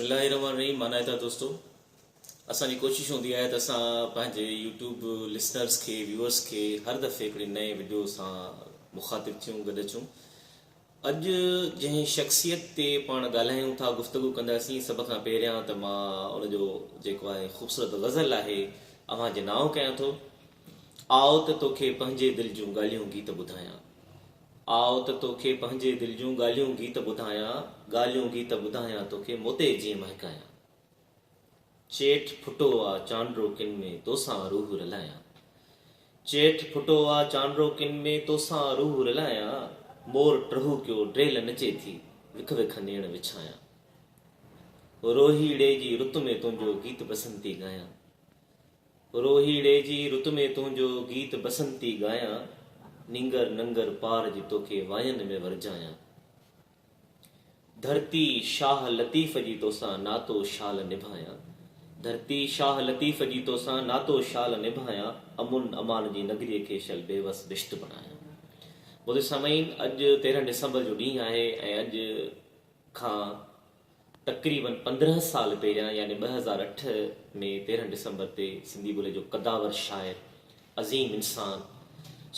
बिस्मिल्लाहिर्रहमानिर्रहीम। माना था दोस्तों, असांजी कोशिश होंदी आहे त असां पंहिंजे यूट्यूब लिसनर्स खे, व्यूअर्स खे हर दफ़े हिकिड़े नए वीडियो सां मुखातिब थियूं, गॾु अचूं। अॼु जंहिं शख़्सियत ते पाण ॻाल्हायूं था, गुफ़्तगू कंदासीं, सभ खां पहिरियां त मां उनजो जेको आहे ख़ूबसूरत गज़ल आहे अव्हां जे नाओ कयां थो। आओ त तोखे पंहिंजे दिलि जूं ॻाल्हियूं गीत ॿुधायां, आओ त तोखे पंहिंजे दिलि जूं ॻाल्हियूं गीत ॿुधायां, ॻाल्हियूं गीत ॿुधायां तोखे मोते जीअं महकायां। चेठ फुटो आ चांडरो किन में तोसां रूह रलायां, चेठ फुटो आ चांडरो किन में तोसां रूह रलायां। मोर टहू कयो ड्रेल नचे थी विख विख नेण विछायां। रोहीड़े जी रुत में तुंहिंजो गीत बसंती गायां, रोहीड़े जी रुत में तुंहिंजो गीत बसंती गायां। निंगर नंगर पार जी तोखे वायन में वरजायां। धरती शाह लतीफ़ जी तोसां नातो शाल निभायां, धरती शाह लतीफ़ जी तोसां नातो शाल निभायां। अमुन अमान जी नगरीअ खे शल बेवस बिश्त बणायां। मुंहिंजे साईं, अॼु 13 डिसंबर जो ॾींहुं आहे ऐं अॼु खां तक़रीबन 15 साल पहिरियां यानी 2008 में 13 डिसंबर ते सिंधी ॿोलीअ जो क़दावर शाइर, अज़ीम इंसान,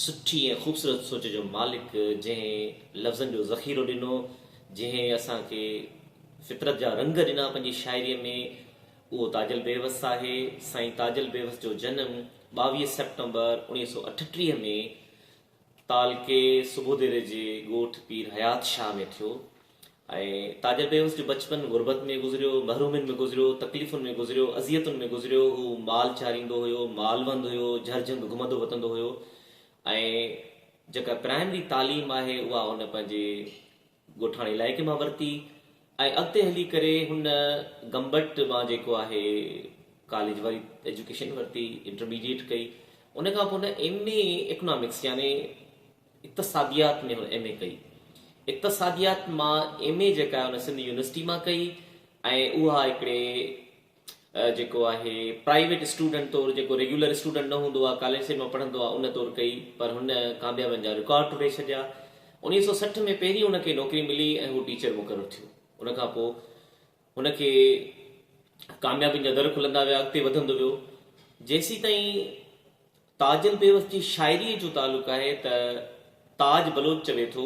सुठी ऐं ख़ूबसूरत सोच जो मालिक, जंहिं लफ़्ज़नि जो ज़ख़ीरो ॾिनो, जंहिं असांखे फितरत जा रंग ॾिना पंहिंजी शाइरीअ में, उहो ताजल बेवस आहे। साईं ताजल बेवस जो जनमु 22 सेप्टेंबर 1938 में तालके सुबोदेरे जे ॻोठ पीर हयात शाह में थियो। ऐं ताजल बेवस जो बचपन गुरबत में गुज़रियो, महरूमिन में गुज़रियो, तकलीफ़ुनि में गुज़रियो, अज़ियतुनि में गुज़रियो। हू माल चारींदो हुयो, मालवंद हुयो, झरझंग घुमंदो वतंदो हुयो। ऐं जेका प्राइमरी तालीम आहे उहा हुन पंहिंजे ॻोठाणे इलाइक़े मां वरिती ऐं अॻिते हली करे हुन गंबट मां जेको आहे कॉलेज वारी एजुकेशन वरिती, इंटरमीडिएट कई। उन खां पोइ हुन MA इकोनॉमिक्स यानी इक़्तिसादियात में हुन MA कई। इक़्तिसादियात मां MA जेका आहे हुन सिंध यूनिवर्सिटी मां कई ऐं उहा हिकिड़े जेको आहे प्राइवेट स्टूडेंट तौरु, जेको रेगुलर स्टूडेंट न हूंदो आहे, कॉलेज में पढ़ंदो आहे, उन तौरु कई। पर हुन कामयाबियुनि जा रिकॉर्ड टुटे छॾिया। 1960 में पहिरीं हुनखे नौकिरी मिली ऐं हू टीचर मुक़ररु थियो। उन खां पोइ हुनखे कामयाबियुनि जा दर खुलंदा विया, अॻिते वधंदो वियो। जेसीं ताईं ताजल बेवस जी शाइरीअ जो तालुक़ु आहे त ताज बलोच चवे थो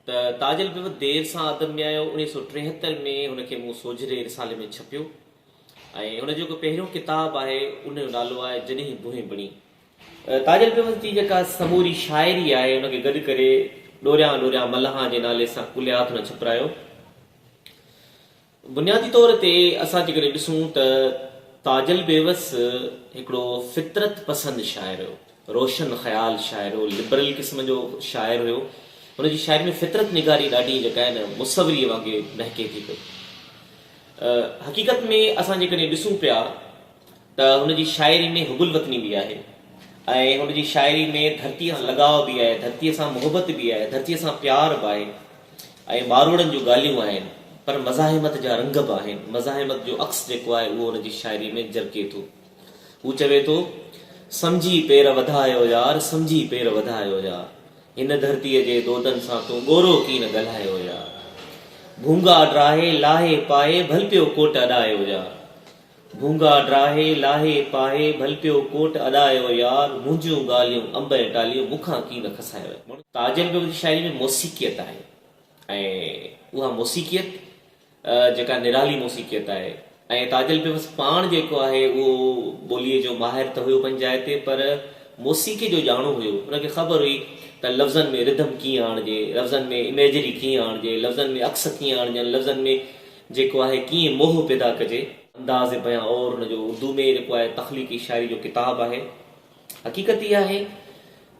त ताजल बेवस देर सां अदब में आयो। 1973 में हुनखे मूं सोझरे रिसाले में छपियो ऐं हुनजो जेको पहिरियों किताबु आहे उनजो नालो आहे जॾहिं बुहे बणी। ताजल बेवस जी जेका समूरी शाइरी आहे हुनखे गॾु करे ॾोरियां ॾोरियां मल्हां जे नाले सां कुलियात हुन छपरायो। बुनियादी तौर ते असां जेकॾहिं ॾिसूं त ताजल बेवस हिकिड़ो फितरत पसंदि शाइर हुयो, रोशन ख़्याल शाइर हुयो, लिबरल क़िस्म जो शाइर हुयो। हुनजी शाइरी में फितरत निगारी ॾाढी जेका आहे न मुसवरी वांगुरु महके थी पई। हक़ीक़त में असां जेकॾहिं ॾिसूं पिया त हुनजी शाइरी में हुबुल वतनी बि आहे ऐं हुनजी शाइरी में धरतीअ सां लॻाव बि आहे, धरतीअ सां मुहबत बि आहे, धरतीअ सां प्यार बि आहे ऐं मारोड़नि जूं ॻाल्हियूं आहिनि। पर मज़ाहिमत जा रंग बि आहिनि। मज़ाहिमत जो अक्स जेको आहे उहो हुनजी शाइरी में झलके थो। हू चवे थो, सम्झी पेर वधायो यार, सम्झी पेर वधायो यार, हिन धरतीअ जे दोदनि सां तूं ॻोरो कीन ॻाल्हायो यार। भूंगा ड्राहे लाहे पाए भल पियो कोट अॾायो यार, भूंगा ड्राहे लाहे पाए भल पियो कोट अॾायो यार। मुंहिंजियूं ॻाल्हियूं अंब ऐं टालियूं मूंखां कीन खसायो। ताजल बेवस जी शाइरी में मौसीक़ियत आहे ऐं उहा मौसीक़ियत जेका निराली मौसीक़ियत आहे। ऐं ताजल बेवस पाण जेको आहे उहो ॿोलीअ जो माहिर त हुयो पंहिंजी जाइ ते, पर मौसीक़ी जो ॼाणो हुयो। हुनखे ख़बर हुई त लफ़्ज़नि में रिदम कीअं आणिजे, लफ़्ज़नि में इमेजरी कीअं आणिजे, लफ़्ज़नि में अक्स कीअं आणिजनि, लफ़्ज़नि में जेको आहे कीअं मोह पैदा कजे। अंदाज़ बयां और हुनजो उर्दू में जेको आहे तख़लीक़ी शाइरी जो किताबु आहे। हक़ीक़त इहा आहे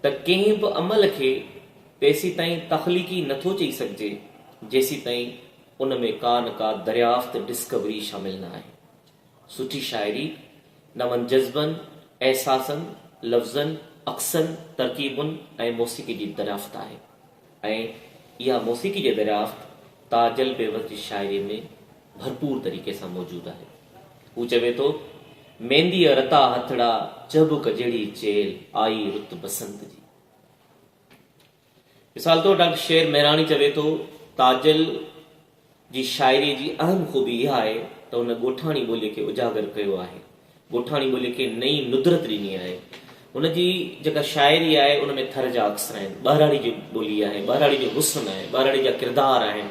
त कंहिं बि अमल खे तेसीं ताईं तख़लीक़ी नथो चई सघिजे जेसीं ताईं उन में का न का दरियाफ़्त, डिस्कवरी शामिल न आहे। सुठी शाइरी नवनि जज़्बनि, एहसासनि, लफ़्ज़नि, अक्सनि, तरकीबुनि ऐं मौसीक़ी जी दरियाफ़्त आहे ऐं इहा मौसीक़ी जी दरियाफ़्त ताजल बेवस जी शाइरी में भरपूर तरीक़े सां मौजूदु आहे। हू चवे थो, मेंदीअ रता हथड़ा चबुक जहिड़ी चेल आई रुत बसंत जी। मिसाल तौरु डॉक्टर शेर मेहराणी चवे थो, ताजल जी शाइरी जी अहम ख़ूबी इहा आहे त उन ॻोठाणी ॿोलीअ खे उजागर कयो आहे, ॻोठाणी ॿोलीअ खे नई नुदरत ॾिनी आहे। हुनजी जेका शाइरी आहे उन में थर जा अक्सर आहिनि, ॿाराड़ी जी ॿोली आहे, ॿाराड़ी जो हुस्न आहे, ॿाराड़ी जा किरदार आहिनि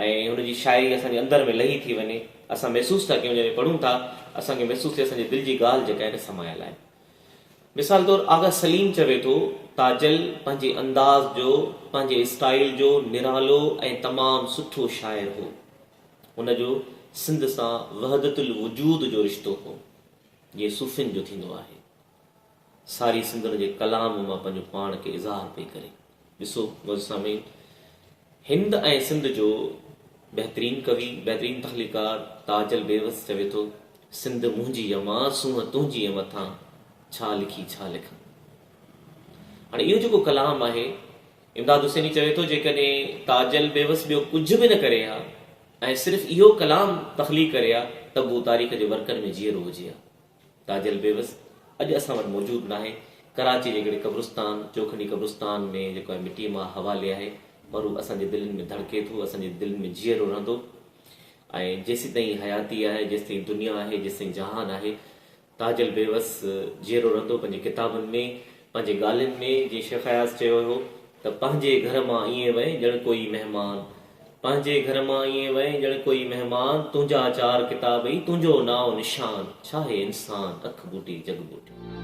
ऐं हुनजी शाइरी असांजे अंदर में लही थी वञे। असां महसूसु था कयूं, जॾहिं पढ़ूं था असांखे महसूसु थिए असांजे दिलि जी ॻाल्हि जेका आहे न समायल आहे। मिसाल तौरु आगा सलीम चवे थो ताजल पंहिंजे अंदाज़ जो, पंहिंजे स्टाइल जो निरालो ऐं तमामु सुठो शाइर हो। हुनजो सिंध सां वहदतुल वजूद जो रिश्तो हो, ये सूफ़िन जो थींदो आहे। सारी सिंध जे कलाम मां पंहिंजो पाण खे इज़हार पई करे। ॾिसो मुज़सामीन, हिंद ऐं सिंध जो बहितरीन कवि, बहितरीन तख़लीकार ताजल बेवस चवे थो, सिंध मुंहिंजी अमां सूंहं तुंहिंजी मथां, छा लिखी छा लिखां। हाणे इहो जेको कलाम आहे, इमदाद हुसैनी चवे थो जेकॾहिं ताजल बेवस ॿियो कुझु बि न करे हा ऐं सिर्फ़ु इहो कलाम तख़लीक़ करे हा त उहो तारीख़ जे वर्कनि में जीअरो हुजे हा। ताजल बेवस अॼु असां वटि मौजूदु न आहे। कराची जे हिकिड़े क़ब्रिस्तान, चोखंडी क़ब्रिस्तान में जेको आहे मिटीअ मां हवाले आहे, पर उहो असांजे दिलनि में धड़के थो, असांजे दिलि में जीअरो रहंदो। ऐं जेसि ताईं हयाती आहे, जेसि ताईं दुनिया आहे, जेसि ताईं जहान आहे, ताजल बेवस जीअरो रहंदो पंहिंजे किताबनि में, पंहिंजे ॻाल्हियुनि में। जीअं शेख हयास चयो हो त पंहिंजे घर मां ईअं वए ॼण कोई महिमान, पंहिंजे घर मां ईअं वए ॼण कोई महिमान, तुंहिंजा चार किताब ई तुंहिंजो नाओ निशान, छा आहे इंसान अख बूटी जग बूटी।